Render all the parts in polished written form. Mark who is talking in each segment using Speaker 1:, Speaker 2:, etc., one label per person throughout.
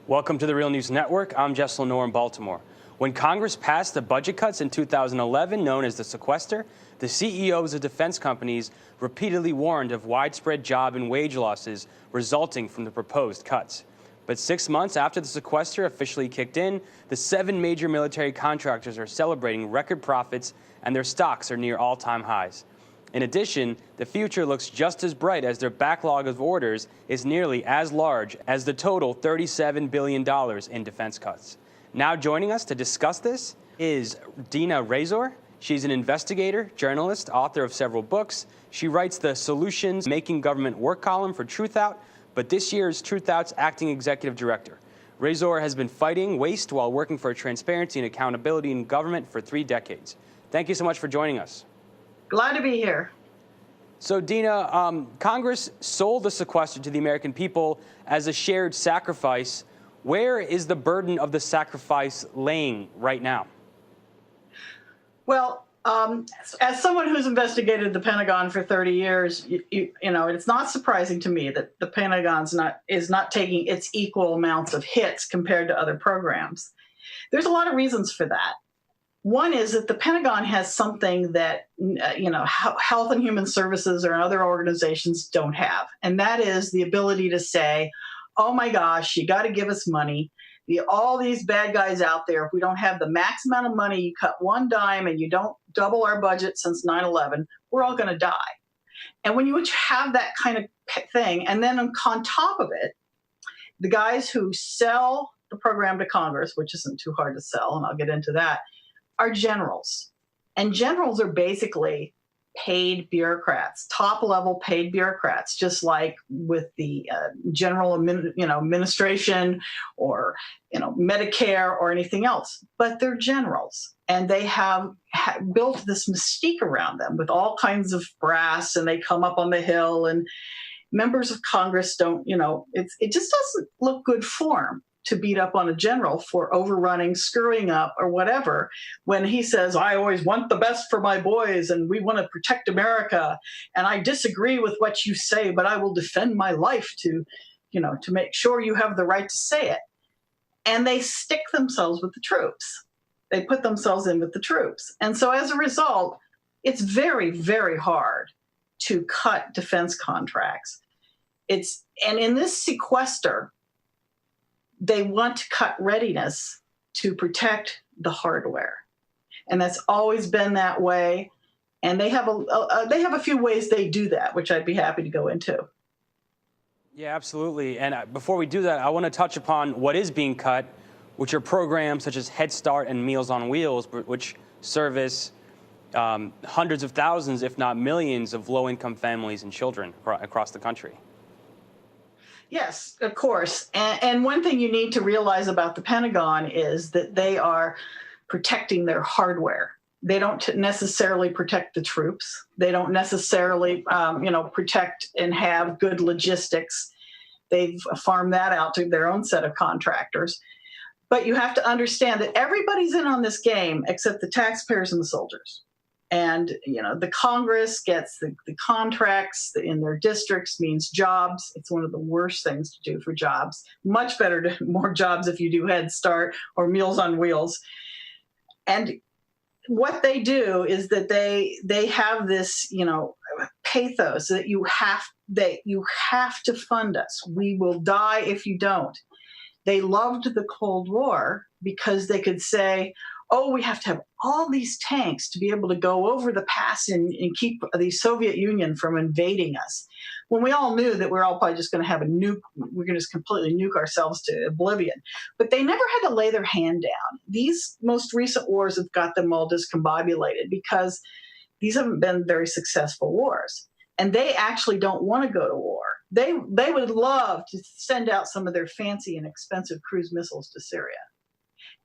Speaker 1: Welcome to the Real News Network. I'm Jess Lenore in Baltimore. When Congress passed the budget cuts in 2011, known as the sequester, the CEOs of defense companies repeatedly warned of widespread job and wage losses resulting from the proposed cuts. But 6 months after the sequester officially kicked in, the 7 major military contractors are celebrating record profits and their stocks are near all-time highs. In addition, the future looks just as bright as their backlog of orders is nearly as large as the total $37 billion in defense cuts. Now joining us to discuss this is Dina Razor. She's an investigator, journalist, author of several books. She writes the Solutions Making Government Work column for Truthout, but this year is Truthout's acting executive director. Razor has been fighting waste while working for transparency and accountability in government for 3 decades. Thank you so much for joining us.
Speaker 2: Glad to be here.
Speaker 1: So, Dina, Congress sold the sequester to the American people as a shared sacrifice. Where is the burden of the sacrifice laying right now?
Speaker 2: Well, as someone who's investigated the Pentagon for 30 years, you know, it's not surprising to me that the Pentagon's is not taking its equal amounts of hits compared to other programs. There's a lot of reasons for that. One is that the Pentagon has something that, Health and Human Services or other organizations don't have, and that is the ability to say, oh my gosh, you got to give us money. All these bad guys out there, if we don't have the max amount of money, you cut one dime and you don't double our budget since 9/11, we're all going to die. And when you have that kind of thing, and then on top of it, the guys who sell the program to Congress, which isn't too hard to sell, and I'll get into that, are generals. And generals are basically paid bureaucrats, top-level paid bureaucrats, just like with the general administration or Medicare or anything else. But they're generals, and they have built this mystique around them with all kinds of brass, and they come up on the Hill, and members of Congress don't, it just doesn't look good form to beat up on a general for overrunning, screwing up, or whatever, when he says, I always want the best for my boys, and we want to protect America, and I disagree with what you say, but I will defend my life to make sure you have the right to say it. And they stick themselves with the troops. They put themselves in with the troops. And so as a result, it's very, very hard to cut defense contracts. And in this sequester, they want to cut readiness to protect the hardware. And that's always been that way. And they have a few ways they do that, which I'd be happy to go into.
Speaker 1: Yeah, absolutely. And before we do that, I want to touch upon what is being cut, which are programs such as Head Start and Meals on Wheels, which service hundreds of thousands, if not millions, of low-income families and children across the country.
Speaker 2: Yes, of course. And one thing you need to realize about the Pentagon is that they are protecting their hardware. They don't necessarily protect the troops. They don't necessarily, protect and have good logistics. They've farmed that out to their own set of contractors. But you have to understand that everybody's in on this game except the taxpayers and the soldiers. And, the Congress gets the contracts in their districts, means jobs. It's one of the worst things to do for jobs. Much better to more jobs if you do Head Start or Meals on Wheels. And what they do is that they have this, pathos that you have to fund us. We will die if you don't. They loved the Cold War because they could say, oh, we have to have all these tanks to be able to go over the pass and keep the Soviet Union from invading us. When we all knew that we're all probably just going to have a nuke, we're going to just completely nuke ourselves to oblivion. But they never had to lay their hand down. These most recent wars have got them all discombobulated because these haven't been very successful wars. And they actually don't want to go to war. They would love to send out some of their fancy and expensive cruise missiles to Syria,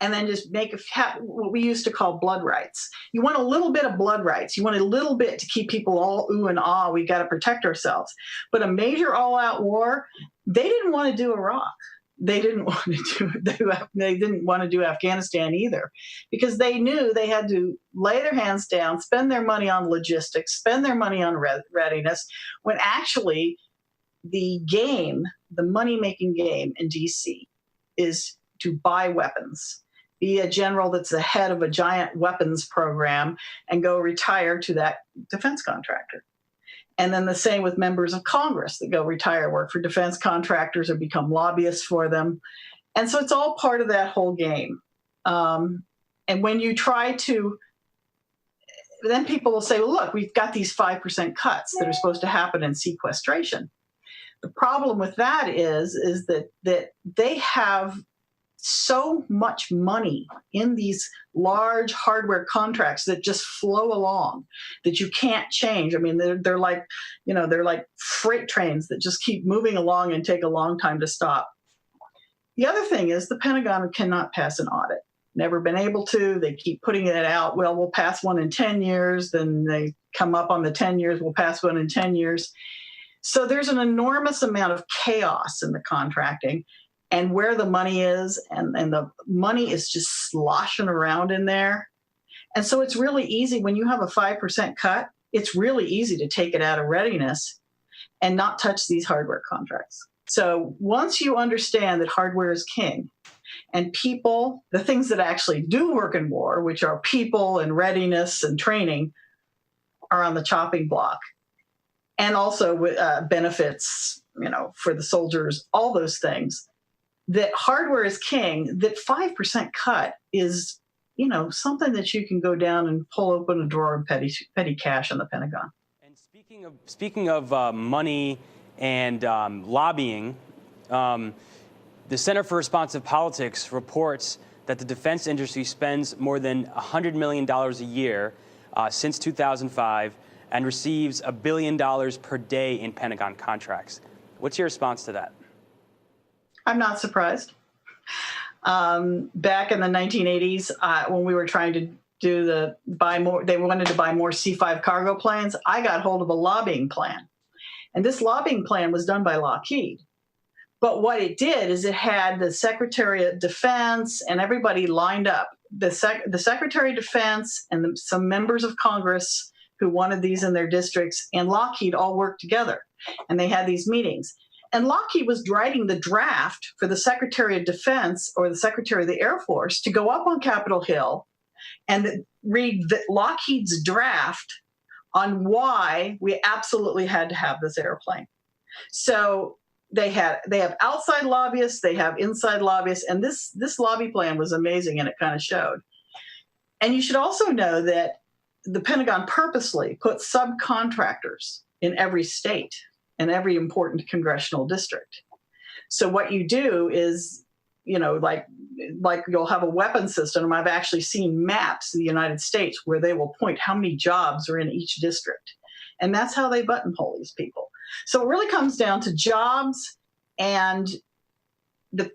Speaker 2: and then just make what we used to call blood rights. You want a little bit of blood rights. You want a little bit to keep people all ooh and ah, we got to protect ourselves. But a major all-out war, they didn't want to do Iraq. They didn't want to do Afghanistan either, because they knew they had to lay their hands down, spend their money on logistics, spend their money on readiness, when actually the money-making game in D.C. is to buy weapons, be a general that's the head of a giant weapons program, and go retire to that defense contractor. And then the same with members of Congress that go retire, work for defense contractors or become lobbyists for them. And so it's all part of that whole game. And when you try to, then people will say, well, look, we've got these 5% cuts that are supposed to happen in sequestration. The problem with that is that they have so much money in these large hardware contracts that just flow along that you can't change. I mean, they're like, they're like freight trains that just keep moving along and take a long time to stop. The other thing is the Pentagon cannot pass an audit. Never been able to. They keep putting it out. Well, we'll pass one in 10 years. Then they come up on the 10 years. We'll pass one in 10 years. So there's an enormous amount of chaos in the contracting and where the money is. And the money is just sloshing around in there. And so it's really easy when you have a 5% cut, it's really easy to take it out of readiness and not touch these hardware contracts. So once you understand that hardware is king, and people, the things that actually do work in war, which are people and readiness and training, are on the chopping block. And also benefits, for the soldiers, all those things. That hardware is king, that 5% cut is, something that you can go down and pull open a drawer of petty cash in the Pentagon.
Speaker 1: And speaking of money and lobbying, the Center for Responsive Politics reports that the defense industry spends more than $100 million a year since 2005 and receives $1 billion per day in Pentagon contracts. What's your response to that?
Speaker 2: I'm not surprised. Back in the 1980s, when we were trying to they wanted to buy more C-5 cargo planes, I got hold of a lobbying plan. And this lobbying plan was done by Lockheed. But what it did is it had the Secretary of Defense and everybody lined up. The Secretary of Defense and some members of Congress who wanted these in their districts and Lockheed all worked together. And they had these meetings. And Lockheed was writing the draft for the Secretary of Defense or the Secretary of the Air Force to go up on Capitol Hill and read Lockheed's draft on why we absolutely had to have this airplane. So they have outside lobbyists, they have inside lobbyists, and this lobby plan was amazing, and it kind of showed. And you should also know that the Pentagon purposely put subcontractors in every state and every important congressional district. So what you do is, like you'll have a weapon system, and I've actually seen maps of the United States where they will point how many jobs are in each district. And that's how they buttonhole these people. So it really comes down to jobs and then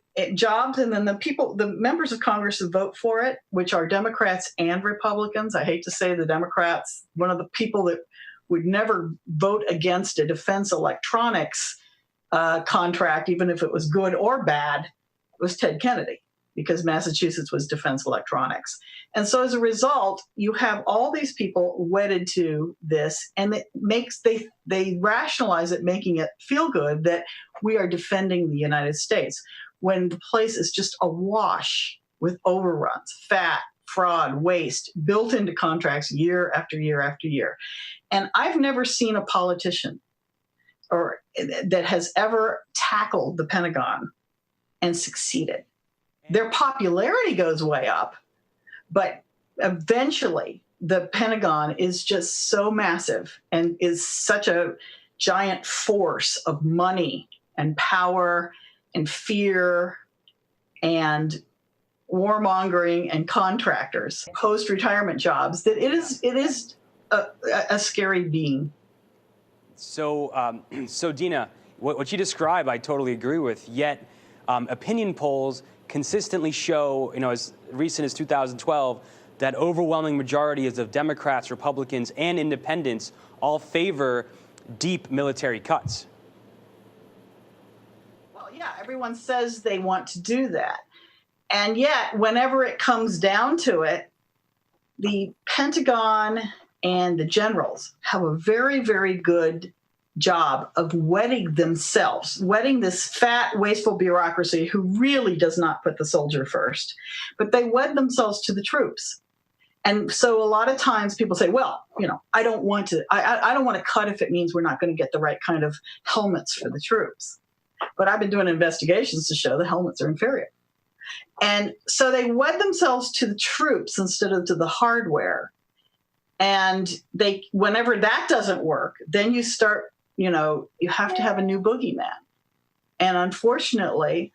Speaker 2: the members of Congress who vote for it, which are Democrats and Republicans. I hate to say the Democrats, one of the people that would never vote against a defense electronics contract, even if it was good or bad, was Ted Kennedy, because Massachusetts was defense electronics. And so as a result, you have all these people wedded to this, and they rationalize it, making it feel good that we are defending the United States, when the place is just awash with overruns, fat, fraud, waste, built into contracts year after year after year. And I've never seen a politician that has ever tackled the Pentagon and succeeded. Their popularity goes way up, but eventually the Pentagon is just so massive and is such a giant force of money and power and fear and warmongering and contractors, post-retirement jobs, that it is a scary being.
Speaker 1: So Dina, what you describe, I totally agree with. Yet, opinion polls consistently show, as recent as 2012, that overwhelming majorities of Democrats, Republicans, and independents all favor deep military cuts.
Speaker 2: Well, yeah, everyone says they want to do that. And yet, whenever it comes down to it, the Pentagon and the generals have a very, very good job of wedding this fat, wasteful bureaucracy who really does not put the soldier first, but they wed themselves to the troops. And so a lot of times people say, well, I don't want to cut if it means we're not going to get the right kind of helmets for the troops. But I've been doing investigations to show the helmets are inferior. And so they wed themselves to the troops instead of to the hardware. And whenever that doesn't work, then you start, you have to have a new boogeyman. And unfortunately,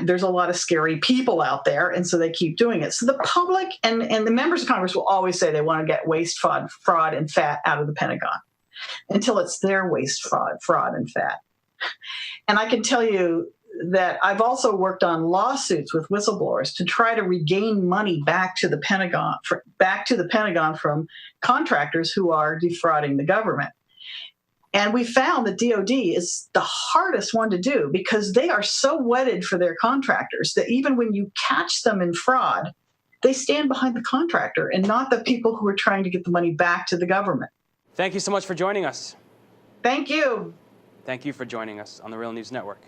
Speaker 2: there's a lot of scary people out there, and so they keep doing it. So the public and the members of Congress will always say they want to get waste, fraud, and fat out of the Pentagon until it's their waste, fraud, and fat. And I can tell you that I've also worked on lawsuits with whistleblowers to try to regain money back to the Pentagon from contractors who are defrauding the government. And we found that DOD is the hardest one to do because they are so wedded for their contractors that even when you catch them in fraud, they stand behind the contractor and not the people who are trying to get the money back to the government.
Speaker 1: Thank you so much for joining us.
Speaker 2: Thank you.
Speaker 1: Thank you for joining us on the Real News Network.